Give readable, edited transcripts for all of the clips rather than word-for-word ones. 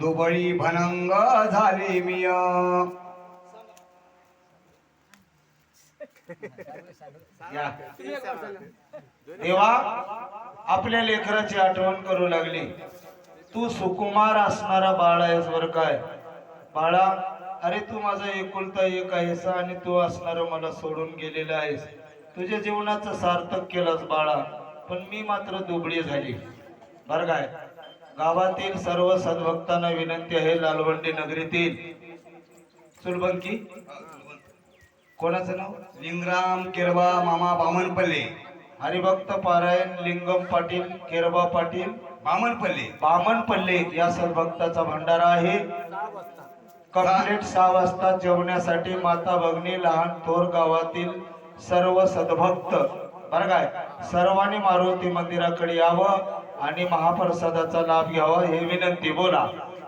दुबळी भनंग झाली मिय. या. देवा आपल्या लेकराची आठवण करू लागली. तू सुकुमार असणारा बाळ आहेस बर काय. बाळा, अरे तू माझा एकुलता एक आहेस आणि तू असणार मला सोडून गेलेला आहेस. तुझ्या जीवनाचं सार्थक केलंस बाळा, पण मी मात्र दुबळी झाली बर काय. गावातील सर्व सद्भक्तांना विनंती आहे, लालवंडी नगरीतील सुलभंकी कोणाचं नाव, लिंगराम केरबा मामा बामणपल्ले, हरिभक्त पारायण लिंगम पाटील केरबा पाटील बामणपल्ले या सद्भक्ताचा भंडारा आहे. कंप्लीट 6 वाजता जेवण्यासाठी माता भगिनी लहान थोर गावातील सर्व सद्भक्त बरं काय सर्वांनी मारुती मंदिराकडे यावं आणि महाप्रसादाचा लाभ घ्यावा हे विनंती. बोला.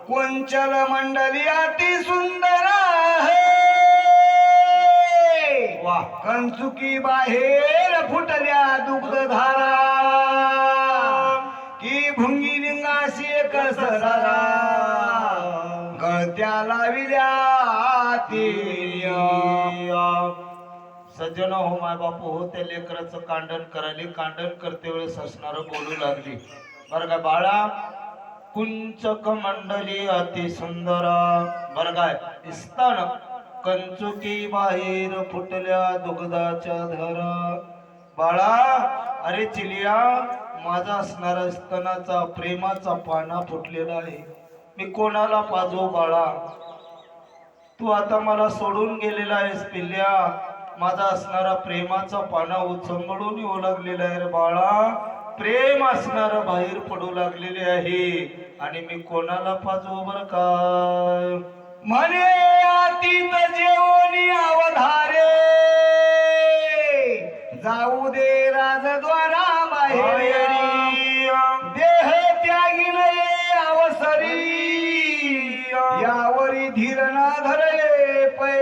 कोंचल मंडली अति सुंदर आहे, वा कंचुकी बाहेर फुटल्या दुग्धधारा, की भुंगी लिंगाशी एक सरारा, गळत्या लाविल्या सज्जन हो माय बापू हो. त्या लेकराचं कांडन करायली, कांडन करते वेळेस असणार बोलू लागली बरं का. बाळा कुंचक मंडली अति सुंदर बरं काय, स्तन कंचुकी बाहेर फुटल्या दुग्धाच्या धरा. बाळा अरे चिलिया, माझा असणारा स्तनाचा प्रेमाचा पाना फुटलेला आहे. मी कोणाला पाजो बाळा. तू आता मला सोडून गेलेला आहेस पिल्ल्या. माझा असणारा प्रेमाचा पाना उचंबळून येऊ लागलेला आहे रे बाळा. प्रेम असणार बाहेर पडू लागलेले आहे आणि मी कोणाला पाजू बर काय. म्हणे अतीत जेवणी अवधारे, जाऊ दे राजद्वारा बाहेर, देह त्यागी नये अवसरी, यावरी धीर ना धरले पै.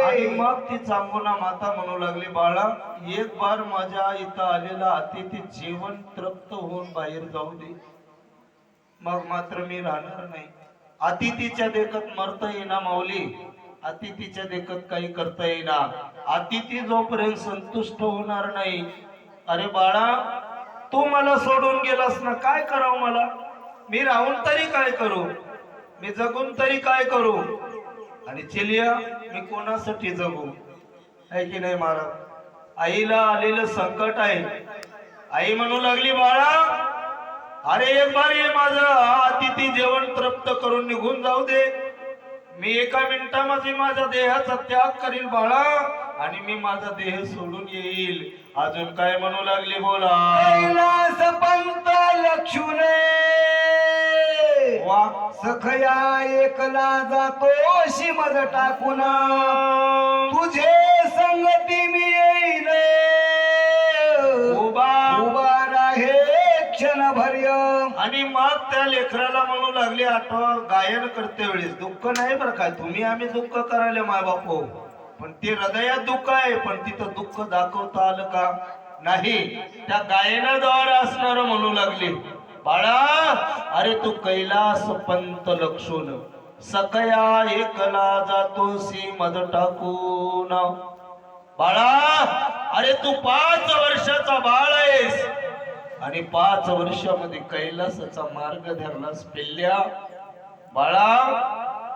आणि मग ती चांगुना माता म्हणू लागली, बाळा एक बार माझ्या इथं आलेला अतिथी जीवन तृप्त होऊन बाहेर जाऊ दे, मग मात्र मी राहणार नाही. अतिथीच्या देखत मरता येईना माऊली, अतिथीच्या देखत काही करता येईना. अतिथी जोपर्यंत संतुष्ट होणार नाही. अरे बाळा तू मला सोडून गेलास ना, काय करावं मला. मी राहून तरी काय करू, मी जगून तरी काय करू. आणि चिलिया मी कोणासाठी जगू आहे की नाही महाराज. आईला आलेलं संकट आहे. आई म्हणू लागली, बाळा अरे एक बार ये माझं अतिथी जेवण तृप्त करून निघून जाऊ दे. मी एका मिनिटामध्ये माझ्या देहाचा त्याग करील बाळा आणि मी माझा देह सोडून येईल. अजून काय म्हणू लागली, बोला. कैलास पंत लक्षुणे, वा सखया एकला जातो शिमद टाकून, तुझे संगती मी येईल, उभा राहे क्षण भर्य. आणि मग त्या लेकराला म्हणू लागले, आठवा गायन करते वेळेस दुःख नाही बरं काय. तुम्ही आम्ही दुःख करायला माय बापू, पण ते हृदयात दुःख आहे, पण तिथं दुःख दाखवता आलं का नाही. त्या गायनाद्वारे असणार म्हणू लागले, बाळा अरे तू कैलास पंत लक्षून, सकया एकला जातोसी मध टाकून. बाळा अरे तू 5 वर्षाचा बाळ आहेस आणि 5 वर्षामध्ये कैलासाचा मार्ग धरलास पिल्ल्या. बाळा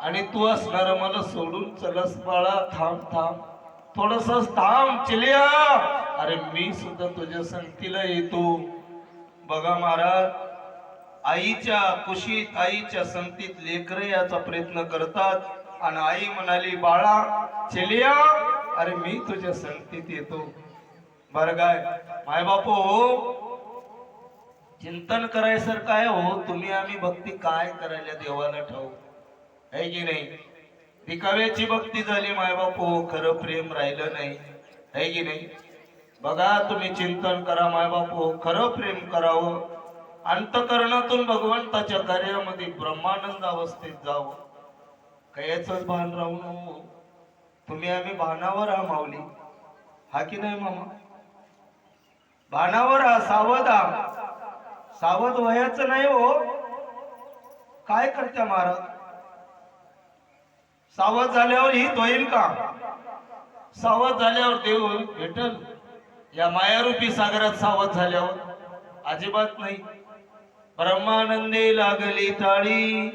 आणि तू असणार मला सोडून चलस बाळा. थांब थांब थोडस थांब चिलिया. अरे मी सुद्धा तुझ्या संगतीला येतो. बघा महाराज, आईच्या कुशीत आईच्या संगतीत लेकरे याचा प्रयत्न करतात आणि आई म्हणाली, बाळा चिलिया अरे मी तुझ्या संगतीत येतो बरं काय. माय बापू चिंतन करायसर काय हो. तुम्ही आम्ही भक्ती काय करायला देवाला ठाऊ आहे की नाही. दिखाव्याची भक्ती झाली माय बापू, खरं प्रेम राहिलं नाही आहे की नाही. बघा तुम्ही चिंतन करा माय बापू, खरं प्रेम करावं. अंतकरणातून भगवंताच्या कार्यामध्ये ब्रह्मानंद अवस्थेत जावं. कायच भान राहू नको. तुम्ही आम्ही भानावर हा माऊली हा की नाही मामा. भानावर हा, सावध हा. सावध व्हायचं नाही हो. काय करत्या महाराज? सावध झाल्यावर ही होईल का? सावध झाल्यावर देव भेटल या मायारूपी सागरात? सावध झाल्यावर अजिबात नाही. ब्रह्मानंदे लागली टाळी,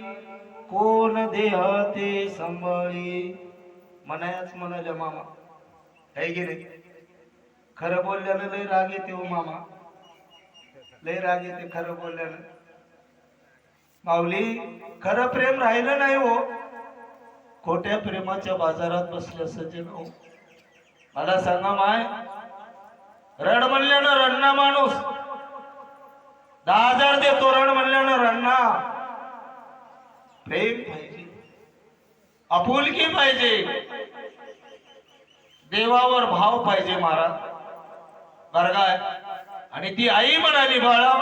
कोण देहा ते सांभाळी. म्हणायच म्हणाले मामा, है की नाही? खरं बोलल्यानं लय राग येते हो मामा, लय राग येते खरं बोलल्यानं. माऊली, खरं प्रेम राहिलं नाही हो, खोट्या प्रेमाच्या बाजारात बसल्या सज्जन हो. मला सांगा माय, रड म्हणल्यानं रडना माणूस 10,000 देतो, रड म्हणल्यानं रडना. प्रेम पाहिजे, आपुलकी पाहिजे, देवावर भाव पाहिजे महाराज, बरं काय? आणि ती आई म्हणाली, बाळा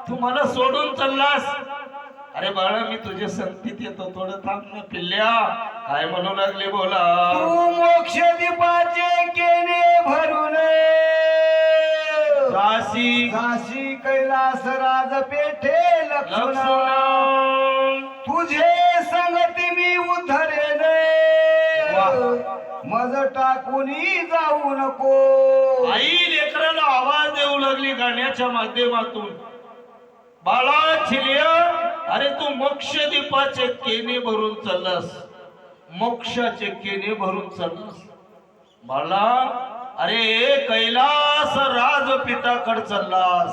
तू मला सोडून चाललास. अरे बाळा, मी तुझ्या संगतीत येतो, थोडं थांब ना पिल्ल्या. काय म्हणू लागले बोला. तू मोक्ष दीपाचे केने भरून काशी काशी कैलास राज पेठे लक्ष्मण, तुझे संगती मी उद्धरेन, मज टाकूनी जाऊ नको. आई लेकराला आवाज देऊ लागली गाण्याच्या माध्यमातून, बाळा छिलिया, अरे तू मोक्ष दीपाचे केने भरून चाललास, मोक्षाचे केने भरून चाललास बाळा. अरे कैलास राजपीठाकडे चाललास.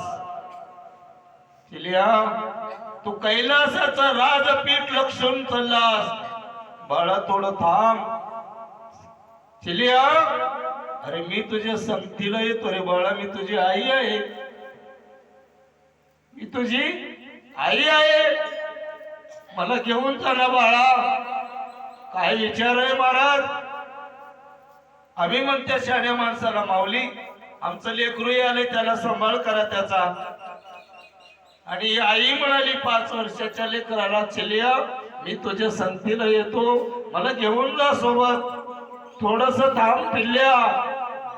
छिलिया, तू कैलासाचा राजपीठ लक्षून चाललास. बाळा थोडं थांब. छिलिया, अरे मी तुझ्या संगतीला येतो रे बाळा, मी तुझी आई आहे, मी तुझी आई आहे, मला घेऊन चला बाळा. काय विचार आहे महाराज? आम्ही म्हणते शाण्या माणसाला, माऊली आमचं लेकरू आले, त्याला सांभाळ करा त्याचा. आणि आई म्हणाली 5 वर्षाच्या लेकराला, छिलिया मी तुझ्या संगतीला येतो, मला घेऊन जा सोबत. थोडस थांब पिल्ल्या.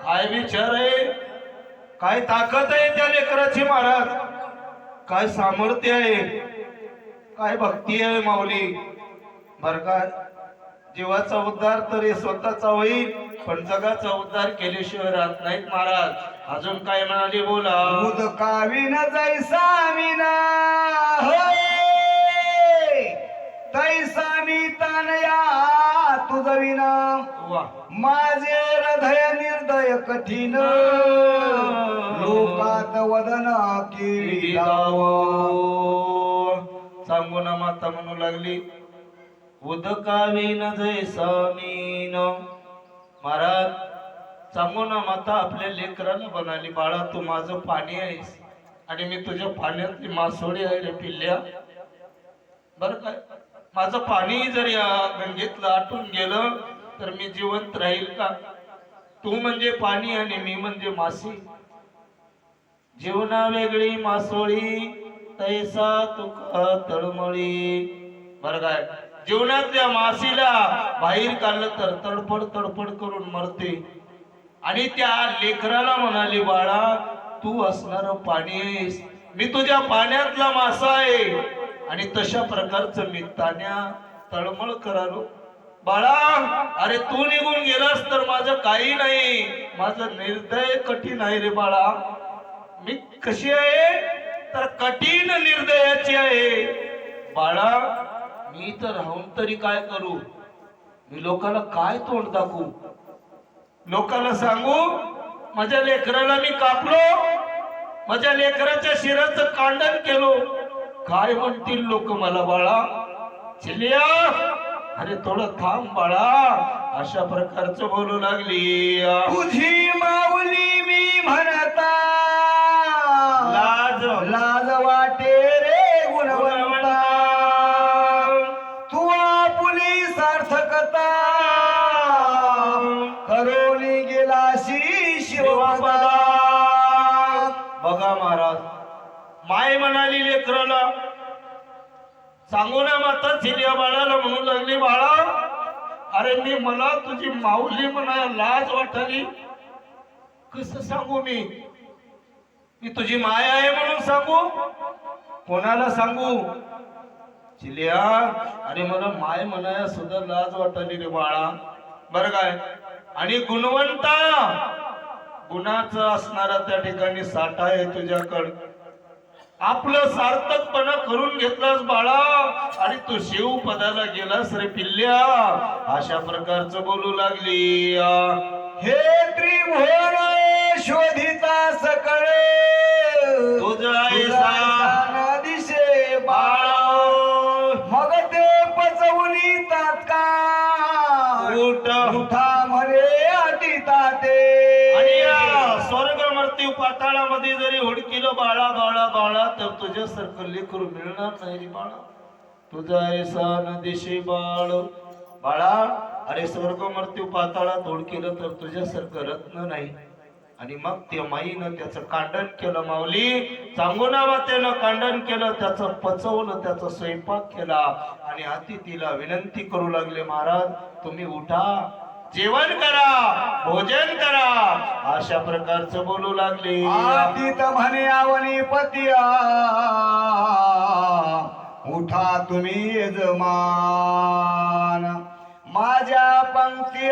काय विचार आहे, काय ताकद आहे त्या लेकराची महाराज, काय सामर्थ्य आहे, काय भक्ती आहे माऊली. बर का, जीवाचा उद्धार तरी स्वतःचा होईल, पण जगाचा उद्धार केल्याशिवाय राहत नाहीत महाराज. अजून काय म्हणाली बोला. उदकाविन जैसा विना तैसा मी तानया तुझ विना, माझे हृदय निर्दय कठीण, लोकात वदन केली सांगू ना माता म्हणू लागली, उदकाविन जैसा मीन. महाराज सांगू ना माता आपल्या लेकराला म्हणाली, बाळा तू माझं पाणी आहेस आणि मी तुझ्या पाण्यातली मासोळी आहे रे पिल्ल्या. बर काय, माझं पाणी जर या गंगेतलं आटून गेलं तर मी जिवंत राहील का? तू म्हणजे पाणी आणि मी म्हणजे मासी, जीवना वेगळी मासोळी तैसा तुका तळमळी. बर काय, जीवनातल्या मासीला बाहेर काढलं तर तडफड तडफड करून मरते, आणि त्या लेकराला म्हणाली, बाळा तू असणार पाणी आहेस, मी तुझ्या पाण्यातला मासा आहे, आणि तशा प्रकारचं मी तान्या तळमळ करालो. बाळा अरे तू निघून गेलास तर माझं काही नाही, माझं निर्दय कठीण आहे रे बाळा. मी कशी आहे तर कठीण निर्दयाची आहे बाळा. मी तर राहून तरी काय करू, मी लोकांना काय तोंड दाखवू, लोकांना सांगू माझ्या लेकराला मी कापलो, माझ्या लेकराच्या शिराचं कांडन केलो, काय म्हणतील लोक मला बाळा. छिलिया अरे थोडं थांब बाळा, अशा प्रकारचं बोलू लागली. तुझी माऊली मी म्हणता लाज लाज वाटे रे गुणवंता, तू आपुली सार्थकता करोली गेलाशी शिवपदा. बघा महाराज, माय म्हणाली लेकराला, सांगू ना माता छिलिया बाळाला म्हणू लागली, बाळा अरे मी मला तुझी माऊली म्हणा लाज वाटली, कसं सांगू मी, मी तुझी माय आहे म्हणून सांगू, कोणाला सांगू. चिलिया आणि मला माय म्हणाया सुद्धा लाज वाटली रे बाळा. बर काय आणि गुणवंता गुणाचं असणारा त्या ठिकाणी साठा आहे तुझ्याकडं. आपलं सार्थकपणा करून घेतलास बाळा आणि तू शिव पदाला गेलास रे पिल्ल्या. अशा प्रकारचं बोलू लागली. हे त्रिभुवन शोधिता सकळे तुझा दिशे बाळा मग ते पचवली तात्काळ उठा म्हणे अटिता ते. आणि या स्वर्ग मृत्यू पाताळामध्ये जरी हुडकिलं बाळा बाळा बाळा तर तुझ्यासारखं लेकरू मिळणार नाही रे बाळा. तुझा ऐसा न दिशे बाळ बाळा. अरे स्वर्ग मृत्यू पाताळात हुडकिलं तर तुझ्यासारखं रत्न नाही. आणि मग त्या माईनं त्याचं कांडन केलं माऊली. चांगुना मातेनं कांडन केलं, त्याचं पचवलं, त्याचा स्वयंपाक केला आणि अतिथीला विनंती करू लागले महाराज तुम्ही उठा जेवण करा भोजन करा. अशा प्रकारचं बोलू लागले. अतीत म्हणे आवनी पतिया उठा तुम्ही यजमान माझ्या पंक्ती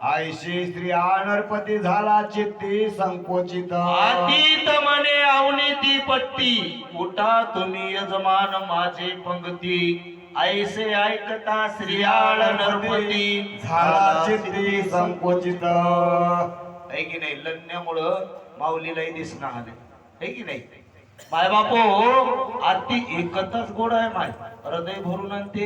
आयशी स्त्री नरपती झाला चित्ती संकोचित. अतीत म्हणे आवनी ती पट्टी उठा तुम्ही यजमान माझे पंक्ती. ऐसे ऐकता श्रीयाळ नरपती झाला चित्ती संकोचित. आहे की नाही. लढण्यामुळं माऊलीलाही दिसणं आले आहे की नाही. माय बापो अति एकच गोड आहे माय. हृदय भरून आणते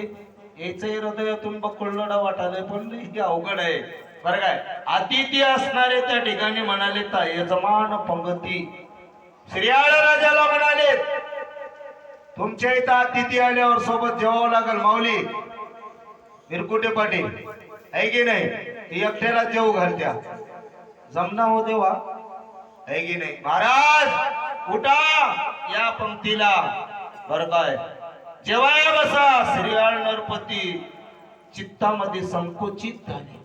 याचंही हृदयातून बकुळलडा वाटायला पण हे अवघड आहे बरं काय. अतिथी असणारे त्या ठिकाणी म्हणाले ता यजमान पंगती. श्रीयाळ राजाला म्हणाले तुमच्या इथं अतिथी आल्यावर सोबत जेवावं लागल माऊली. मिरकुटे पाटील आहे की नाही. ती एकट्याला जेव घालत्या जमना हो देवा आहे की नाही. महाराज उठा या पंक्तीला बर काय जेवाया बसा. श्रीयाळ नरपती चित्तामध्ये संकोचित झाले.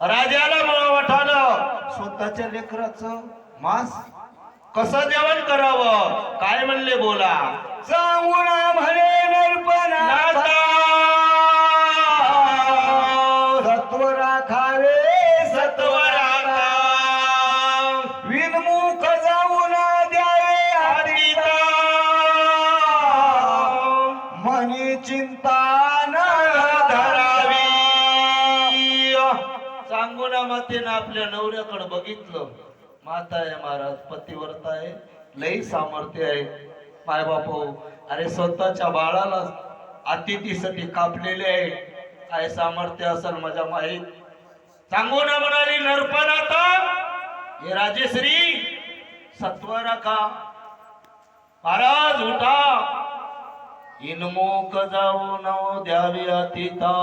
राजाला मला वाटालं स्वतःच्या लेकराचं मांस कसं जेवण करावं. काय म्हणले बोला. सांगून म्हणे नरपणा सत्व राखावे सत्व राखा विनमुख जाऊन द्यावे अतिता मनी चिंता न धरावी. सांगूना मातेनं आपल्या नवऱ्याकडे बघितलं. माता आहे महाराज पतिव्रता आहे लई सामर्थ्य आहे. माय बापू अरे स्वतःच्या बाळाला अतिथीसाठी कापलेले आहे. काय सामर्थ्य असेल माझ्या माहीत. सांगूना म्हणाली नरपण आता हे राजेश्री सत्व राखा. महाराज उठा इनमुख जाऊ न द्यावे अतिथा.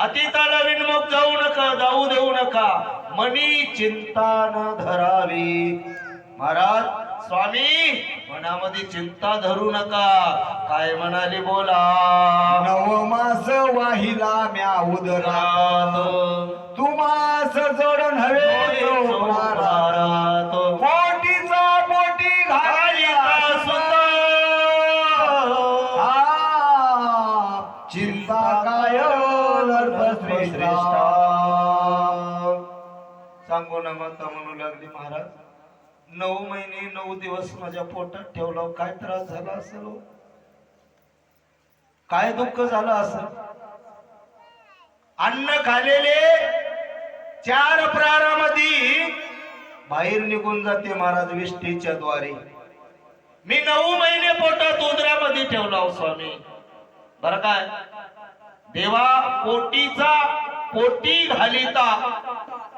अतिथाला विनमुख जाऊ नका जाऊ देऊ नका. मनी चिंता न धरावी. महाराज स्वामी मनामध्ये चिंता धरू नका. काय म्हणाली बोला. नवमास वाहिला म्या उदरात तुमास जड नव्हे चोरात पोटीचा पोटी घालिता सुद्धा चिंता काय नरश्रेष्ठा. सांगू ना माता म्हणू लागली महाराज 9 महिने 9 दिवस माझ्या पोटात ठेवला. काय त्रास झाला असेल काय दुःख झालं असेल. अन्न खालेले 4 प्रहारामध्ये बाहेर निघून जाते महाराज विष्ठीच्या द्वारे. मी 9 महिने पोटात उदरामध्ये ठेवला स्वामी बर काय. देवा पोटीचा पोटी घालिता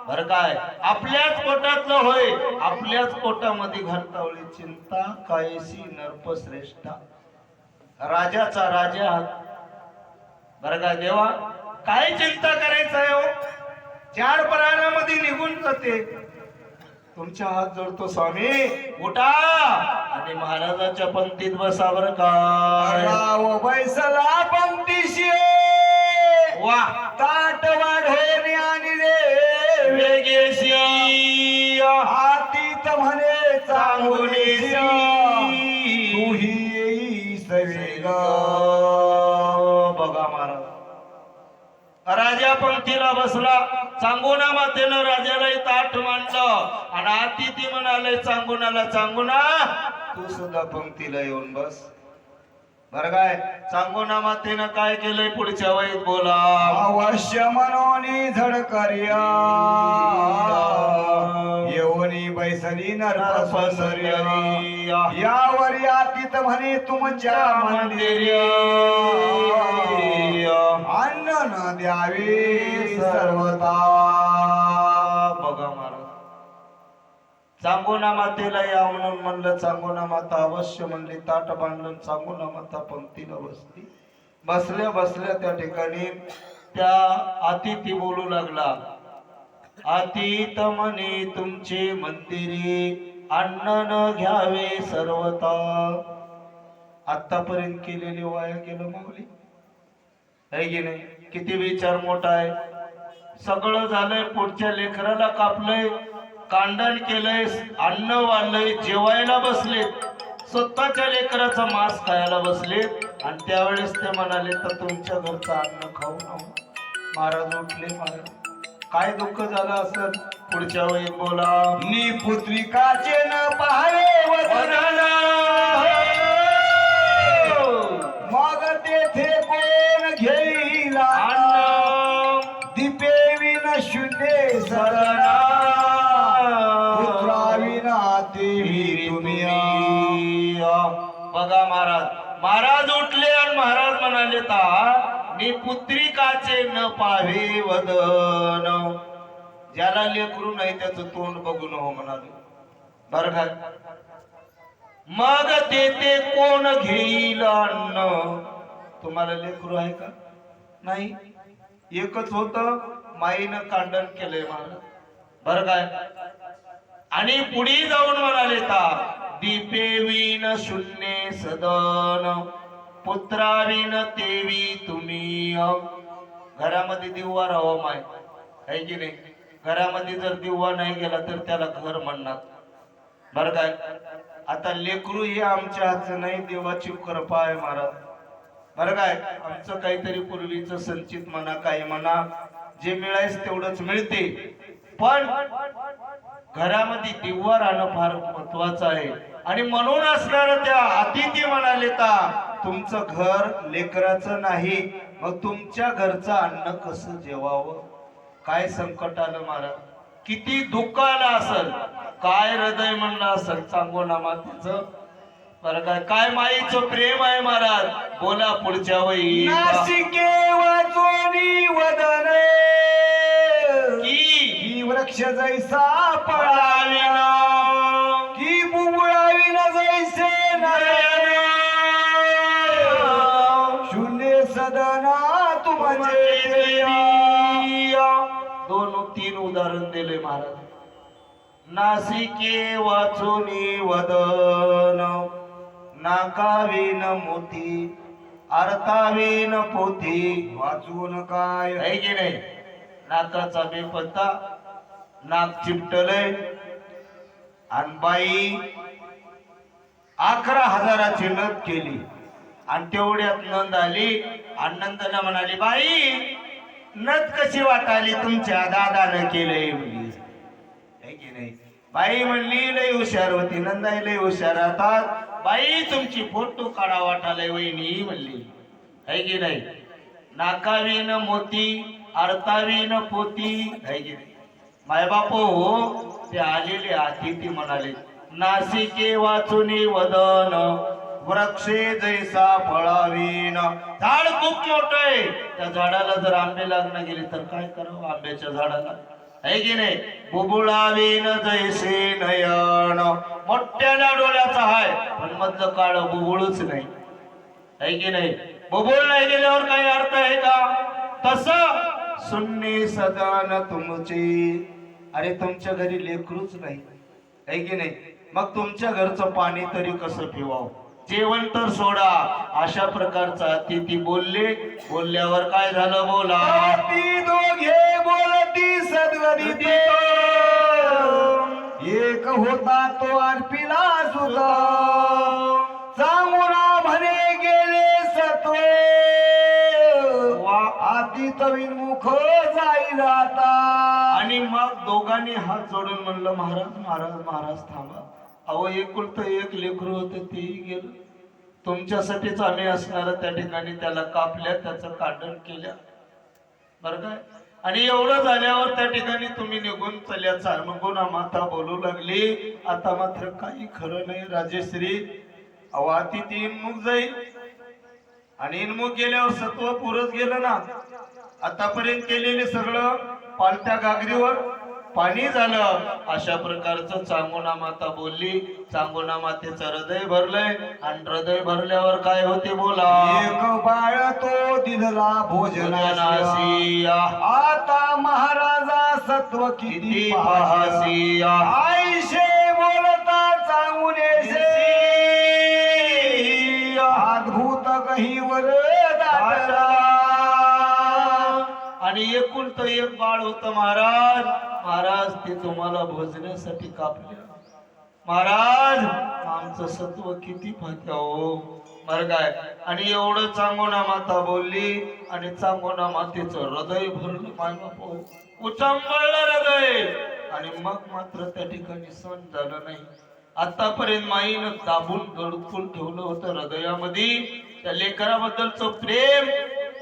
बर काय. आपल्याच पोटातलं होय आपल्याच पोटामध्ये घालतावली. चिंता कायसी नरपश्रेष्ठा. राजाचा राजा बर काय. देवा काय चिंता करायचं आहे हो. 4 प्रहारामध्ये निघून जाते. तुमच्या हात जोडतो स्वामी उठा आणि महाराजाच्या पंक्तीत बसा बर का. राव बैसला पंक्तीशी वा ताट वाढवणे आणि रे वेगेशी हातीत म्हणे चांगुलेशी तूही विसवे ग. बघा महाराज, राजा पंक्तीला बसला. चांगुना मातेनं राजाला ताट मांडलं आणि अतिथी म्हणाले चांगुनाला, चांगुना तू सुद्धा पंक्तीला येऊन बस. बर काय, चांगुना मातेनं काय केलंय पुढच्या वहीत बोला. अवश्य मनोनी झडकर्या येऊनी बैसली नरपसरी. यावर यातीत म्हणे तुमच्या मंदिरी अन्न न द्यावे सर्वता. बघा महाराज, चांगुना मातेला या म्हणून म्हणलं. चांगुना माता अवश्य म्हणली. ताट बांधलं. चांगुना माता पंक्तीला बसली. बसल्या बसल्या त्या ठिकाणी त्या अतिथी बोलू लागला. अतीत म्हणे तुमचे मंदिरी अन्न न घ्यावे सर्वता. आतापर्यंत केलेली वाया गेलं माऊली, है की नाही? किती विचार मोठा आहे. सगळं झालंय, पुढच्या लेकराला कापलंय, कांडण केलंय, अन्न वाढलंय, जेवायला बसलेत, स्वतःच्या लेकराचा मांस खायला बसलेत आणि त्यावेळेस ते म्हणाले तर तुमच्या घरचं अन्न खाऊ नका. महाराज उठले. महाराज काय दुःख झालं असेल पुढच्या वेळी बोला. नी पुत्रिकाचे न पाहावे वदना मग तेथे कोण घेईला दीपे विन शून्य सदना पुत्रा विना ते तुम्ही. बघा महाराज, महाराज उठले आणि महाराज म्हणाले ता मी पुत्रिकाचे न पावे वदन. ज्याला लेकरू नाही त्याचं तोंड बघून हो म्हणाले. बर का, मग ते कोण घेईल अन्न. तुम्हाला लेकरू आहे का? नाही. एकच होत, माईनं कांडण केलंय महाराज. बर काय, आणि पुढे जाऊन म्हणाले ता दीपे विन शून्य सदन पुत्राविन तेवी तुम्ही. घरामध्ये दिवा राहावा माय, आहे की नाही? घरामध्ये जर दिवा नाही गेला तर त्याला घर म्हणणार. बर काय, आता लेकरू हे आमच्या हातचं नाही, देवाची कृपा आहे महाराज. बर काय, आमचं काहीतरी पूर्वीचं संचित म्हणा, काही म्हणा, जे मिळायच तेवढंच मिळते. पण घरामध्ये दिवा राहणं फार महत्वाचं आहे. आणि म्हणून असणार त्या अतिथी म्हणाले ता तुमचं घर लेकराचं नाही, मग तुमच्या घरचं अन्न कसं जेवावं. काय संकट आलं महाराज, किती दुःख आलं असेल, काय हृदय म्हणलं असेल चांगुना मातेचं. बरं काय, काय माईचं प्रेम आहे महाराज. बोला पुढच्या वेळी. नासिके वाचोनी वदन की वृक्ष जैसा पळाविना की बुबुळाविना जैसे नयन शून्य सदना तुमचे. दोन तीन उदाहरण दिले महाराज. नासिके वाचोनी वदन नाकाविन मोती अर्थाविन पोथी. वाचून काय आहे की नाही? नाकाचा बेपत्ता, नाक चिपटलंय आणि बाई 11,000ची नथ केली आणि तेवढ्यात नंद आली. आणि नंदला म्हणाली बाई नथ कशी वाटाली तुमच्या दादानं केलंय म्हणली. आहे की नाही? बाई म्हणली लय हुशार होती, नंदाई लय हुशार राहतात. बाई तुमची फोटो काढा वाटालय वहिनी म्हणली. आहे की नाही? नाकावीन मोती अर्थावीन पोती. आहे की नाही? माय बापो ते आलेले अतिथी म्हणाले नासिके वाचुनी वदन वृक्षे जैसा फळावीन. झाड खूप मोठं आहे, त्या झाडाला जर आंबे लागणं गेले तर काय करावं आंब्याच्या झाडाला. आहे की नाही? बुबुळावीन जैसे नयन. मोठ्या डोळ्याचा आहे पण मधलं काळ बुबुळच नाही. आहे की नाही? बुबुळ नाही गेल्यावर काही अर्थ आहे का? तस शून्य सदान तुमची. अरे तुमच्या घरी लेकरूच नाही. आहे की नाही? मग तुमच्या घरचं पाणी तरी कसं पिवावं? जेवण तर सोडा. अशा प्रकारचा अतिथी बोलले. बोलल्यावर काय झालं बोला. ती दोघे बोलती सद्गती एक होता तो अर्पिला सुद्धा चांगुना म्हणे हाती तवीन मुख जाईल आता. आणि मग दोघांनी हात जोडून म्हणलं, महाराज महाराज महाराज थांबा. अहो एकुलतं एक लेकरू होतं, तेही गेलं. तुमच्यासाठीच आम्ही असणार त्या ठिकाणी त्याला कापल्या, त्याचं काढण केल्या, बरं काय. आणि एवढं झाल्यावर त्या ठिकाणी तुम्ही निघून चल्याचा अनुभवना माता बोलू लागली, आता मात्र काही खरं नाही राजेश्री. अहो अति ती इनमुख जाईल आणि इनमुख गेल्यावर सत्व पुरच गेलं ना. आतापर्यंत केलेले सगळं पालत्या गागरीवर पाणी झालं. अशा प्रकारचं चांगोना माता बोलली. चांगोना मातेचं हृदय भरलंय आणि हृदय भरल्यावर काय होते बोला. एक बाळ तो दिधला भोजनासी. भोजनासी आता महाराजा सत्व किती किती पाहासी. पाहासी. आईशे बोलता चांगुनेसे अद्भुत गहीवर दाटला. आणि एकुलतं एक बाळ होतं महाराज. महाराज ते तुम्हाला भोजण्यासाठी कापले. महाराज आमचं सत्व किती फात्या हो, बरं काय. आणि एवढं चांगोना माता बोलली आणि चांगोना मातेचं हृदय भरलं. माय बाप उचंबळलं हृदय. आणि मग मात्र त्या ठिकाणी सण झालं नाही. आतापर्यंत माईनं दाबून दडपून ठेवलं होतं हृदयामध्ये त्या लेकराबद्दलचं प्रेम.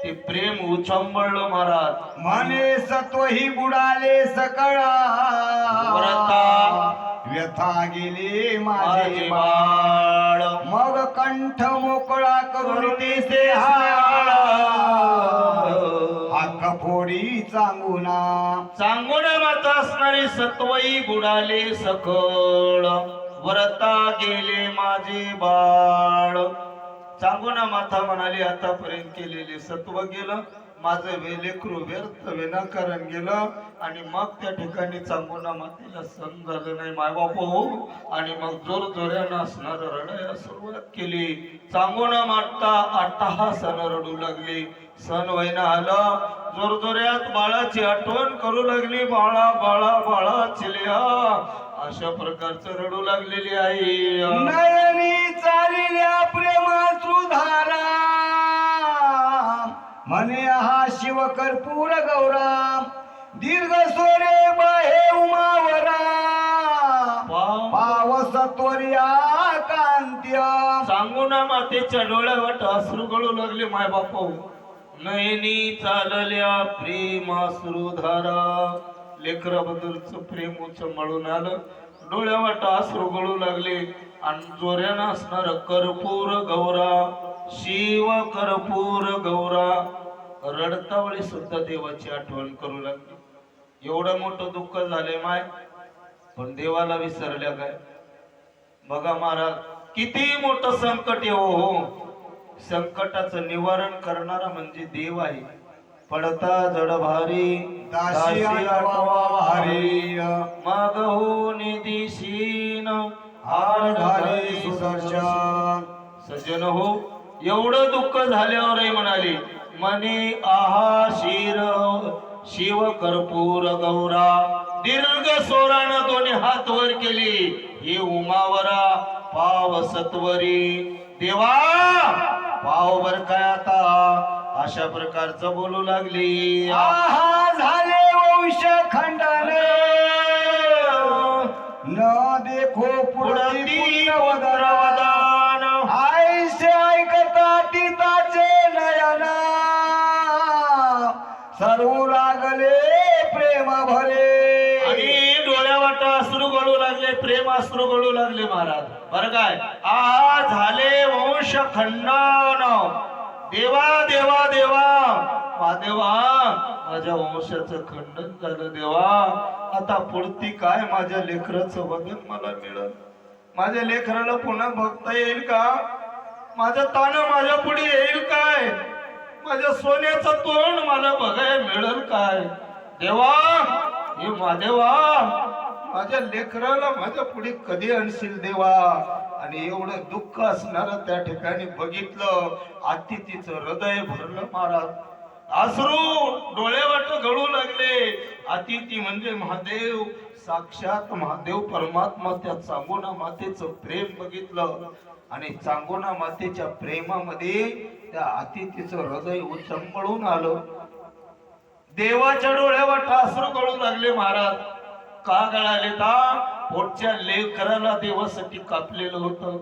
ते प्रेम उचंबळलं महाराज. म्हणे सत्व ही बुडाले सकळा. व्रता व्यथा गेली माझे माझे बाळ. मग कंठ मोकळा करून करुणी दिसे से हाक फोडी चांगुना. चांगोना माता असणारे सत्वई बुडाले सकळ. व्रता गेले माझे बाळ. चांगोना माता म्हणाली, आतापर्यंत केलेले सत्व गेलं, माझं लेकरू व्यर्थ विनाकारण गेलं. आणि मग त्या ठिकाणी चांगोना मातेला सण झालं नाही माय बाप हो. आणि मग जोर जोऱ्यानं असणार रडायला सुरुवात केली. चांगोना माता अट्टहासानं रडू लागली. सण वैना आलं. जोर जोऱ्यात बाळाची आठवण करू लागली. बाळा बाळा बाळा चिल्या, अशा प्रकारचं रडू लागलेली आई. नयनी चालिल्या प्रेमाचू धारा. म्हणे हा शिव कर्पूर गौरा. दीर्घ सोरे बाहे उमावरा. पावस त्वरिया कांत्य. चांगोना मातेच्या डोळ्यावाट अश्रू गळू लागले माय बापू. नयनी चालल्या प्रेमाश्रुधारा. लेकराबद्दलच प्रेम उचंबळून आलं. डोळ्यावाट अश्रू गळू लागले. आणि जोऱ्यानं असणार कर्पूर गौरा, शिव कर्पूर गौरा. रडतावळी सुद्धा देवाची आठवण करू लागली. एवढं मोठं दुःख झाले माय, पण देवाला विसरल्या काय. बघा महाराज किती मोठं संकट येऊ हो, संकटाचं निवारण करणारा म्हणजे देव आहे. पडता जड भारी दासी आठवा भारी. मागहो निदिशीन हार घाली सुदर्शन. सज्जन हो, एवढं दुःख झाल्यावर म्हणाली, मने आहा शिव कर्पूर गौरा. दीर्घ सोरानं दोन्ही हात वर केली. हे उमावरा पाव सत्वरी. देवा पाव बर काय आता, अशा प्रकारचं बोलू लागली. आहा झाले वंश खंडन. न देखो पुढती पुण्यवदान. आईसे ऐकता तिताचे नयन. सर्व लागले प्रेम भरे. आणि डोळ्यावाट अश्रू गळू लागले, प्रेम अश्रू गळू लागले महाराज. बरं काय, आ झाले वंश खंडन. देवा देवा देवा महादेवा, माझ्या वंशाचं खंडन झालं देवा. आता पुढती काय माझ्या लेकराचं वदन मला मिळेल. माझ्या लेकराला पुन्हा बघता येईल का. माझं तान माझ्या पुढे येईल काय. माझ्या सोन्याचं तोंड मला बघायला मिळेल काय. देवा हे महादेवा, माझ्या लेकराला माझ्या पुढे कधी आणशील देवा. आणि एवढं दुःख असणार त्या ठिकाणी बघितलं. अतिथीचं हृदय भरलं महाराज. अश्रू डोळ्यावाट गळू लागले. अतिथी म्हणजे महादेव, साक्षात महादेव परमात्मा. त्या चांगोना मातेचं प्रेम बघितलं आणि चांगोना मातेच्या प्रेमामध्ये त्या अतिथीचं हृदय उचंबळून आलं. देवाच्या डोळ्यावर अश्रू गळू लागले महाराज. का गळाले ता पोटच्या लेकराला देवासाठी कापलेलं होतं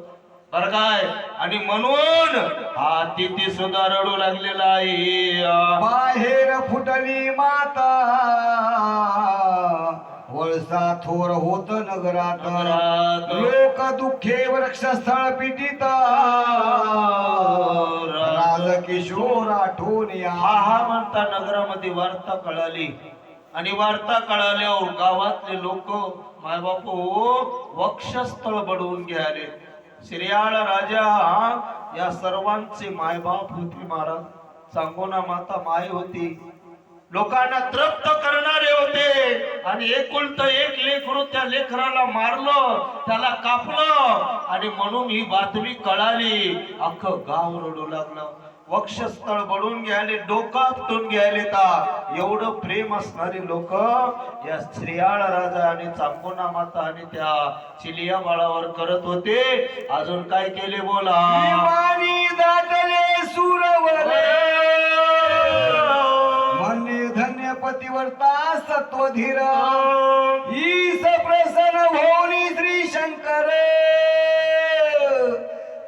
बरं काय. आणि म्हणून हा तिथे सुद्धा रडू लागलेला आहे. बाहेर फुटली माता वळसा थोर होत नगरात नगरात. लोक दुःखे वृक्षस्थळ पिटीत राजकिशोर आठवण हा हा म्हणता नगरामध्ये वार्ता कळाली. आणि वार्ता कळाल्यावर गावातले लोक मायबाप वक्षस्थळ बडवून घ्याले. श्रीयाळ राजा या सर्वांचे मायबाप होते महाराज. सांगोना माता माय होती. लोकांना तृप्त करणारे होते. आणि एकुलत एक लेकरू त्या लेकराला मारलं, त्याला कापलं. आणि म्हणून ही बातमी कळाली. अख्खं गाव रडू लागलं. वक्षस्थळ बडून घ्यायले, डोका आपटून घ्यायले. ता एवढं प्रेम असणारी लोक या श्रीयाळ राजा आणि चांगोना माता आणि त्या चिलिया बाळावर करत होते. अजून काय केले बोला. विमानी दाटले सुरवरे म्हणे धन्य पतिवर्ता सत्वधीर ईस प्रसन्न भोनी श्री शंकर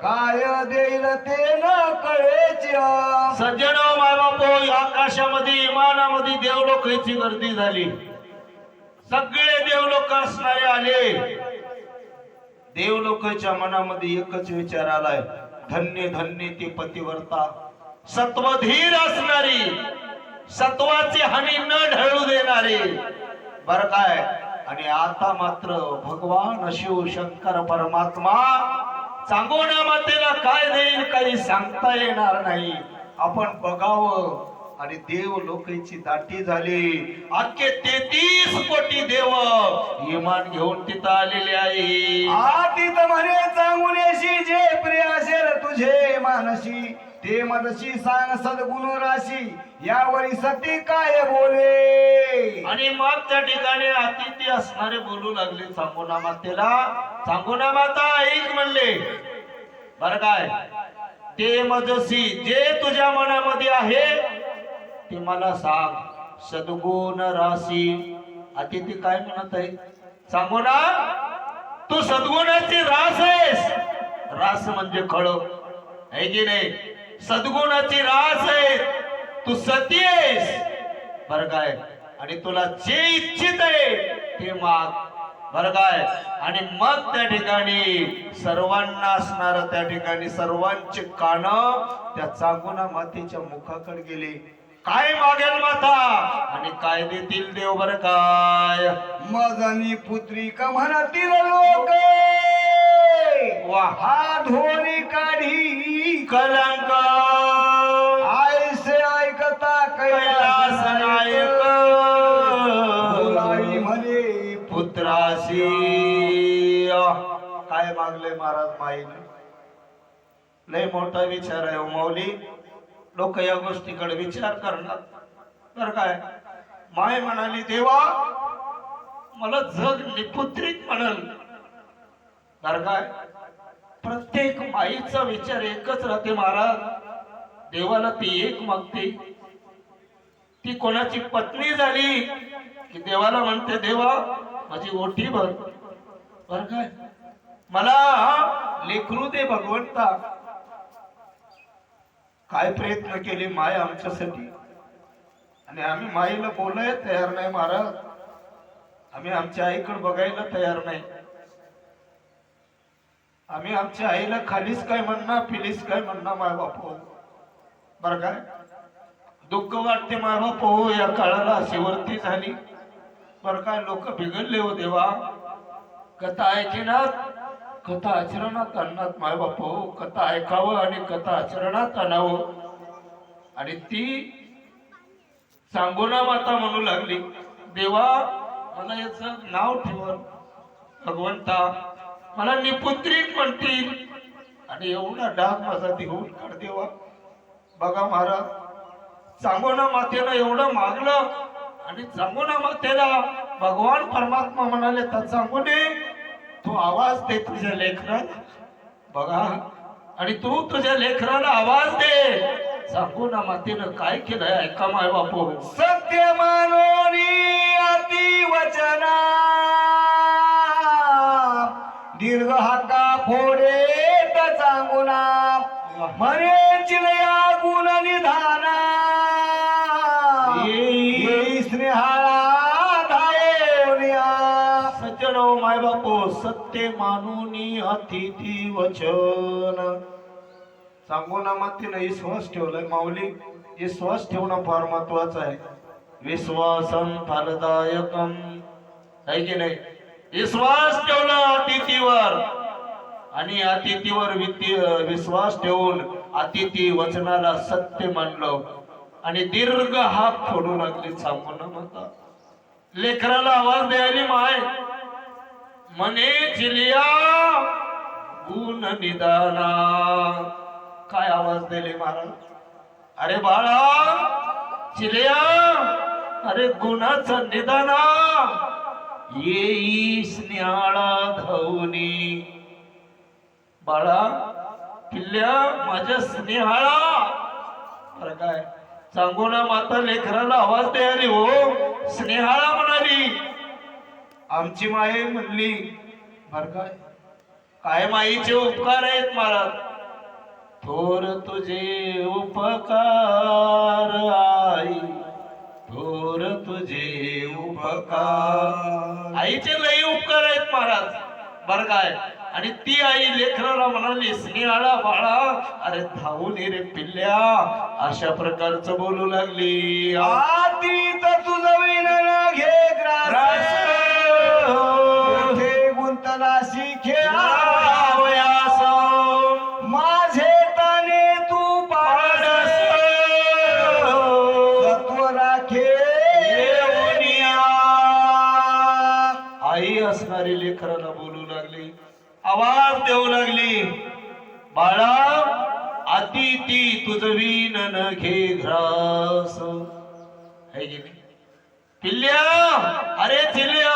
काय देईल ते न कळेच. सज्जन मायबापो, आकाशामध्ये विमानामध्ये देवलोकांची गर्दी झाली. सगळे देवलोक असणारे आले. देवलोकांच्या मनामध्ये एकच विचार आलाय, धन्य धन्य ती पतिव्रता, सत्वधीर असणारी, सत्वाची हानी न ढळू देणारी. बर काय. आणि आता मात्र भगवान शिव शंकर परमात्मा सांगोना मातेला काय देईल काही सांगता येणार नाही. आपण बघावं. आणि देव लोकांची दाटी झाली. अख्खे 33 कोटी देव इमान घेऊन तिथं आलेले आहे. आतीत म्हणे चांगुनेशी जे प्रिय असेल तुझे मानसी ते मदशी सांग सद्गुण राशी यावरी सती काय बोले. आणि मग त्या ठिकाणी अतिथी असणारे बोलू लागले सांगोना मातेला. सांगोना माता ऐक म्हणले. बर काय. ते मजसी जे तुझ्या मनामध्ये आहे ते मला सांग. सद्गुण राशी. अतिथी काय म्हणत आहे. सांगू ना, तू सद्गुणाची रास आहेस. रास म्हणजे खळ आहे की नाही. सद्गुणाची रास आहे. तू सती आहेस. बर काय. आणि तुला जे इच्छित आहे ते माग. बर काय. आणि मग त्या ठिकाणी सर्वांना असणार त्या ठिकाणी सर्वांचे कान त्या चांगुना मातेच्या मुखाकडे गेले. काय मागेल माता आणि काय देतील देव. बर काय. मजनी पुत्री का म्हणतील लोक वा. हा धोरी काढी कलंक आयसे ऐकता कैलास नायक बोलाई म्हणे पुत्राशी. काय मागले महाराज माईने. लय मोठा विचार आहे माऊली. लोक या गोष्टीकडे विचार करणार. तर काय. माय म्हणाली देवा मला जग निपुत्रिक म्हणल. तर काय. प्रत्येक माईचा विचार एकच राहते महाराज. देवाला ती एक मागते. ती कोणाची पत्नी झाली की देवाला म्हणते देवा माझी ओटी भर. बर काय. मला लेकरू दे भगवंता. काय प्रयत्न केले माय आमच्यासाठी. आणि आम्ही माईला बोलायला तयार नाही महाराज. आम्ही आमच्या आईकडे बघायला तयार नाही. आम्ही आमच्या आईला खालीच काय म्हणणार पिलीच काय म्हणणार माय बापू. बर काय. दुःख वाटते माय बापू. या काळाला अशी वर्ती झाली. बर काय. लोक बिघडले हो देवा. कथा ऐकिनात कथा आचरणात आणणार माय बापू. कथा ऐकावं आणि कथा आचरणात आणावं. आणि ती सांगोना माता म्हणू लागली देवा मला याचं नाव ठेव भगवंता. मला निपुत्रिक म्हणतील. आणि एवढा डाग माझा देऊन काढ देवा. बघा महाराज सांगोना मातेला एवढं मागलं. आणि सांगोना मातेला भगवान परमात्मा म्हणाले तर सांगोने तू आवाज दे तुझ्या लेकराला. बघा. आणि तू तुझ्या लेकराला आवाज दे. सांगू ना मातेनं काय केलंय ऐका माय बापू. सत्य मानोनी अति वचना दीर्घ हाका फोडे चांगुना म्हणे चिलया गुण निधाना येई स्नेहाला धावनिया. सज्जन माय बापू सत्य मानूनी अतिथी वचन. सांगू ना मातीनं विश्वास ठेवलाय माऊली. विश्वास ठेवणं फार महत्वाचं आहे. विश्वासन फलदायकम आहे की नाही. विश्वास ठेवला अतिथीवर आणि अतिथीवर विश्वास ठेवून अतिथी वचनाला सत्य मानलं आणि दीर्घ हात फोडू लागले. सांगू ना माता लेकराला आवाज द्यायली माय म्हणे चिलिया गुण निदाना. काय आवाज दिले महाराज. अरे बाळा चिलिया अरे गुणाचं निदाना येई स्नेहाला धावनी. बाळा पिल्ल्या माझ्या स्नेहाला. अरे काय सांगू ना माता लेकराला आवाज द्यायली हो स्नेहाला म्हणाली. आमची माई म्हणली बर काय माईचे उपकार आहेत महाराज. थोर तुझे उपकार आई थोर तुझे उपकार. आईचे लई उपकार आहेत महाराज बर काय. आणि ती आई लेकराला म्हणाली स्नेहाला बाळा अरे धावून ये रे पिल्ल्या अशा प्रकारचं बोलू लागली. आतीत तुझं विनन घे ग्रास गुंतलाशी खेळावयास माझे ताने तू पाडस सत्व राखे येऊनिया. आई असणारी लेकराला बोलू लागली आवाज देऊ लागली. बाळा अतिथी तुझवीन न घे घ्रास है गेली. पिल्ल्या अरे चिल्या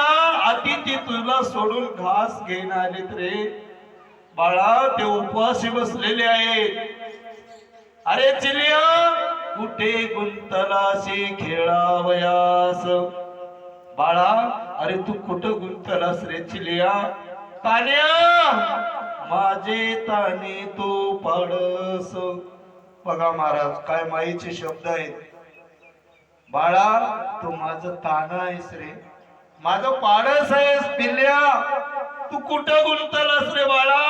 अतिथी तुला सोडून घास घेऊन आलेत रे. बाळा ते उपवासी बसलेले आहेत. अरे चिल्या कुठे गुंतलाशी खेळावयास. बाळा अरे तू कुठं गुंतलास रे चिलिया. तान्या माझे ताने तू पाडस. बघा महाराज काय माईचे शब्द आहेत. बाळा तू माझं ताना आहेस रे माझं पाडस आहेस. पिल्ल्या तू कुठं गुंतलास रे बाळा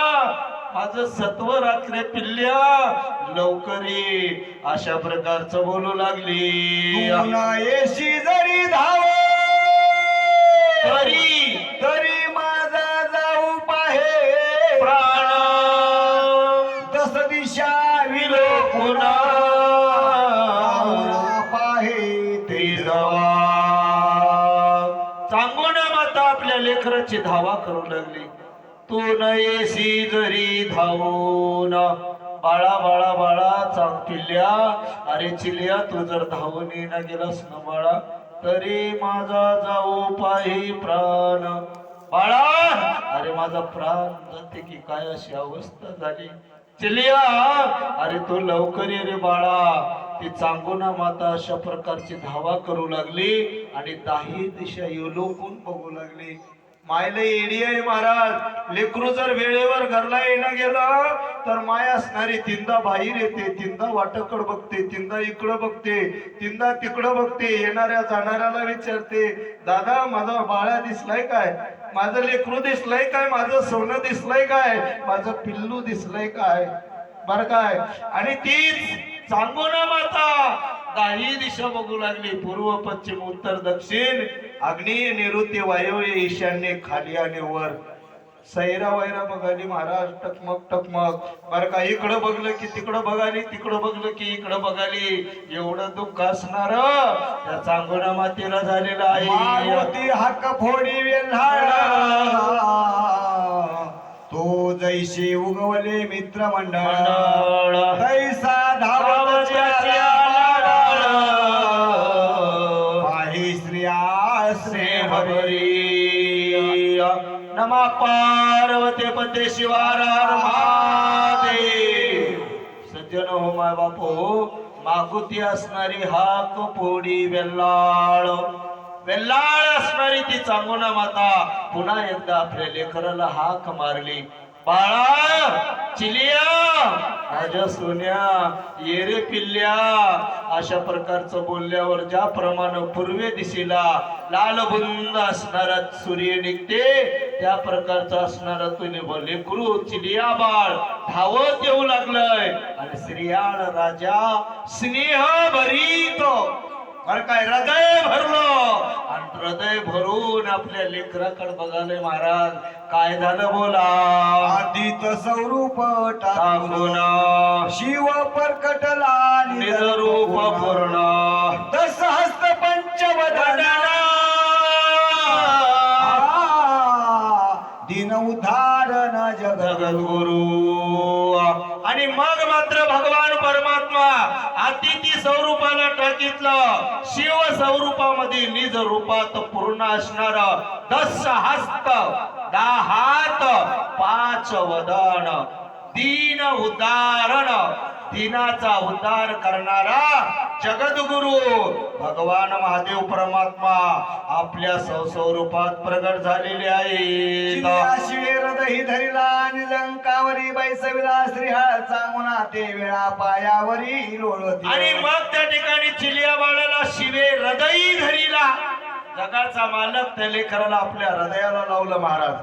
माझं सत्व राख रे पिल्ल्या लवकर ये अशा प्रकारचं बोलू लागली. येशी जरी धाव तरी तरी माझा जाऊ पाहे प्राण दस दिशा विलोकुना पाहे ते धावा. सांगू ना माता आपल्या लेकराची धावा करू लागली. तू नयेसी जरी धावून बाळा बाळा बाळा चांग पिल्ल्या अरे चिलिया तू जर धावून येणा गेलास ना बाळा तरी माझा जाऊ पाही प्राण. बाळा अरे माझा प्राण जाते की काय अशी अवस्था झाली. चिलिया अरे तू लवकर ये रे बाळा. ती चांगुना माता अशा प्रकारची धावा करू लागली आणि दाही दिशा लोकून बघू लागली. मायला एडी आहे महाराज. लेकरू जर वेळेवर घरला येणं गेलं तर माय असणारी तीनदा बाहेर येते तीनदा वाटकड बघते तीनदा इकडं बघते तीनदा तिकडं बघते. येणाऱ्या जाणाऱ्याला विचारते दादा माझा बाळा दिसलाय काय माझं लेकरू दिसलंय काय माझं सोनं दिसलंय काय माझं पिल्लू दिसलंय काय बर काय. आणि तीच सांगू ना माता दाही दिशा बघू लागली. पूर्व पश्चिम उत्तर दक्षिण आग्नेय नैऋत्य वायव्य ईशान्य खाली आणि वर. सैरा वैरा बघाली महाराज टकमक टकमक बर का. इकडं बघलं की तिकडं बघाली तिकडं बघलं की इकडं बघाली. एवढं दुःख असणार त्या चांगुना मातेला झालेलं आहे. मारुती हाक फोडी वेल्हाळा तो जैसे उगवले मित्र मंडळ तैसा धावत्या पाही श्रिया स्नेह हरी. नमा पार्वती पते शिवार महादेव. सज्जन हो माय बापू मागुती असणारी हाक पोडी वेल्लाळ वेल्लाळ असणारी ती चांगुना माता पुन्हा एकदा आपल्या लेकराला हाक मारली, बाळा चिलिया माझ्या सोन्या ये रे पिल्ल्या. अशा प्रकारचं बोलल्यावर ज्याप्रमाणे पूर्वे दिशेला लालबुंद असणारा सूर्य निघते त्या प्रकारचं असणारा तुने लेकरू चिलिया बाळ धावत येऊ लागलंय आणि श्रीयाळ राजा स्नेह भरीत बर काय हृदय भरलं आणि हृदय भरून आपल्या लेकराकडे बघाले महाराज काय झालं बोला. आदित स्वरूप टाकून शिव परकटला निज रूप पूर्ण दस हस्त पंचवदना दिन उद्धारण जगद्गुरु. आणि मग मात्र भगवान परमात्मा अतिथी स्वरूपाला टाकीतलं शिव स्वरूपामध्ये निज रूपात पूर्ण असणार 10 हस्त 10 हात 5 वदन दीन उदाहरण दीनाचा उद्धार करणारा जगद्गुरु भगवान महादेव परमात्मा आपल्या स्वरूपात प्रगट झालेले आहे. शिवे हृदय धरिला निलंकावरी बैसविला श्रीहाळ चांगुना ते वेळा पायावरी लोळती. आणि मग त्या ठिकाणी चिलिया बाळाला शिवे हृदयी धरीला. जगाचा मालक त्या लेकराला आपल्या हृदयाला लावलं महाराज.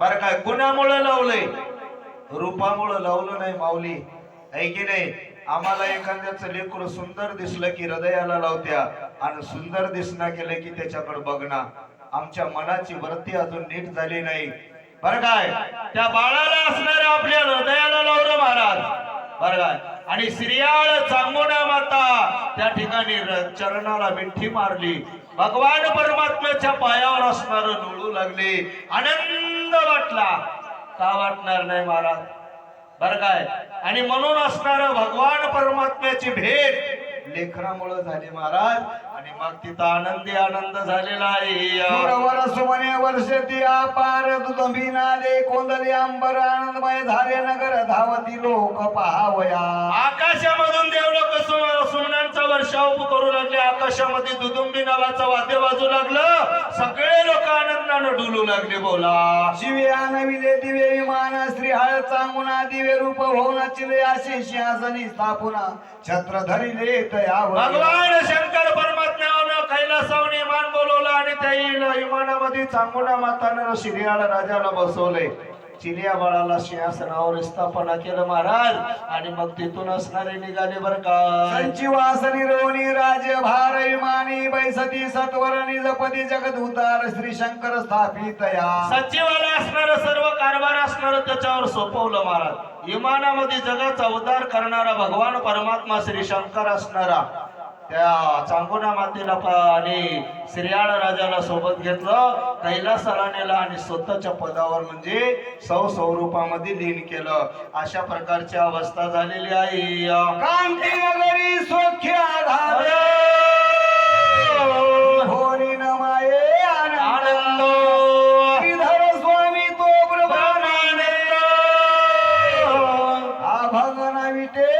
बरं काय गुणामुळे लावलंय, रूपामुळे लावलं नाही माऊली, आहे की नाही. आम्हाला एखाद्याचं लेकरू सुंदर दिसलं की हृदयाला लावत्या आणि सुंदर दिसना केलं की त्याच्याकडे बघना. आमच्या मनाची वृत्ती अजून नीट झाली नाही. बरं काय त्या बाळाला असणाऱ्या आपल्या हृदयाला लावलं महाराज. बरं काय आणि श्रीयाळ चांगुना माता त्या ठिकाणी चरणाला मिठी मारली. भगवान परमात्म्याच्या पायावर असणार लोळू लागले. आनंद वाटला, का वाटणार नाही महाराज. बर काय आणि म्हणून असणार भगवान परमात्म्याची भेट लेकरामुळे झाली महाराज. आणि मग तिथं आनंद झालेला आहे. वर्ष म्हणे वर्ष ती अपार दुधंबी नाले कोंदली अंबर आनंदमय झाले नगर धावती लोक पहावया. आकाशामधून देवलोक सुमनांचा वर्षाव करू लागले. आकाशामध्ये दुदुंबी नावाचं वाद्य वाजू लागलं. सगळे लोक आनंदानं डुलू लागले. बोला शिवे आणविले दिवे विमान श्रीहाळ चांगुना दिवे रूप होऊन चिले असे सिंहासनी स्थापुना छत्र धरिले तयावर. भगवान शंकर परमात्म्यानं कैलासावर विमान बोलवलं आणि त्या विमानामध्ये चांगुना मातानं शिरियाळ राजाला बसवले. चिलिया बाळाला सिंहासनावर स्थापना केलं महाराज. आणि मग तिथून असणारे निघाले बर का. संजीवासनी रोणी राजभार विमानी बैसती सत्वर निजपदी जगद उतार श्री शंकर स्थापित या. सचिवाला असणार सर्व कारभार असणार त्याच्यावर सोपवलं महाराज. विमानामध्ये जगाचा उद्धार करणारा भगवान परमात्मा श्री शंकर असणारा त्या चांगुना मातेला आणि श्रीयाळ राजाला सोबत घेतलं. कैलासाला नेला आणि स्वतःच्या पदावर म्हणजे स्वरूपामध्ये लीन केलं. अशा प्रकारची अवस्था झालेली आहे. कांती नगरी सौख्य आधार होरी न माये आनंद श्रीधर स्वामी तो ब्रह्मानंद अभंग विटे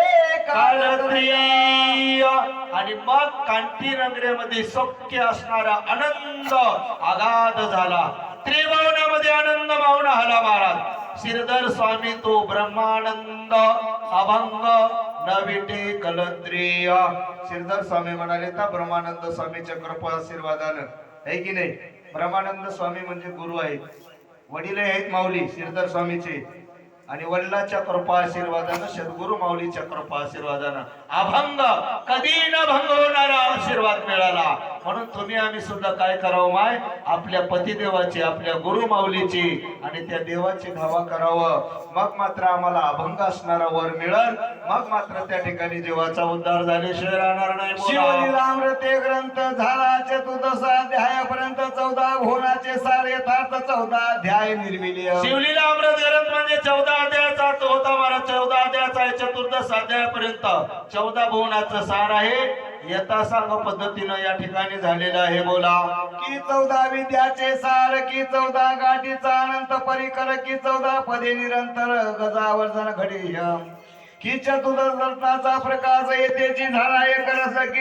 कालत्रिय. आणि मग कांती नगरीमध्ये सौख्य असणारा आनंद आगाध झाला. त्रिभुवनामध्ये आनंद मावून आला महाराज. श्रीधर स्वामी तो ब्रह्मानंद अभंग नविटे कलत्रिय. श्रीधर स्वामी म्हणाले तर ब्रह्मानंद स्वामीच्या कृपा आशीर्वादानं, आहे की नाही. ब्रह्मानंद स्वामी म्हणजे गुरु आहेत, वडील आहेत माऊली श्रीधर स्वामीचे. आणि वडिलाच्या कृपा आशीर्वादानं सद्गुरु माऊलीच्या कृपा आशीर्वादानं अभंग कधी न भंग होणारा आशीर्वाद मिळाला. म्हणून तुम्ही आम्ही सुद्धा काय करावं माय, आपल्या पतिदेवाची आपल्या गुरु माऊलीची आणि त्या देवाची धावा करावं. मग मात्र आम्हाला अभंग असणारा वर मिळेल. मग मात्र त्या ठिकाणी जीवाचा उद्धार झाल्याशिवाय राहणार नाही. शिवलीलामृते ग्रंथ झाला चतुर्दश अध्यायापर्यंत 14 भुवनाचे सार यथार्थ 14 अध्याय निर्मिली. शिवलीला अमृत ग्रंथ म्हणजे 14 अध्यायाचा अर्थ होता महाराज. 14 अध्यायाचा आहे चतुर्दश अध्यायापर्यंत 14 भुवनाचं सार आहे. यथासांग पद्धतीनं या ठिकाणी झालेलं आहे. बोला की 14 विद्याचे सार की 14 गाठीचा अनंत परिकर की 14 पदे निरंतर गजावर्जन घडीय की चतुर्दश रत्नाचा प्रकाश येतेची झाला एक रस की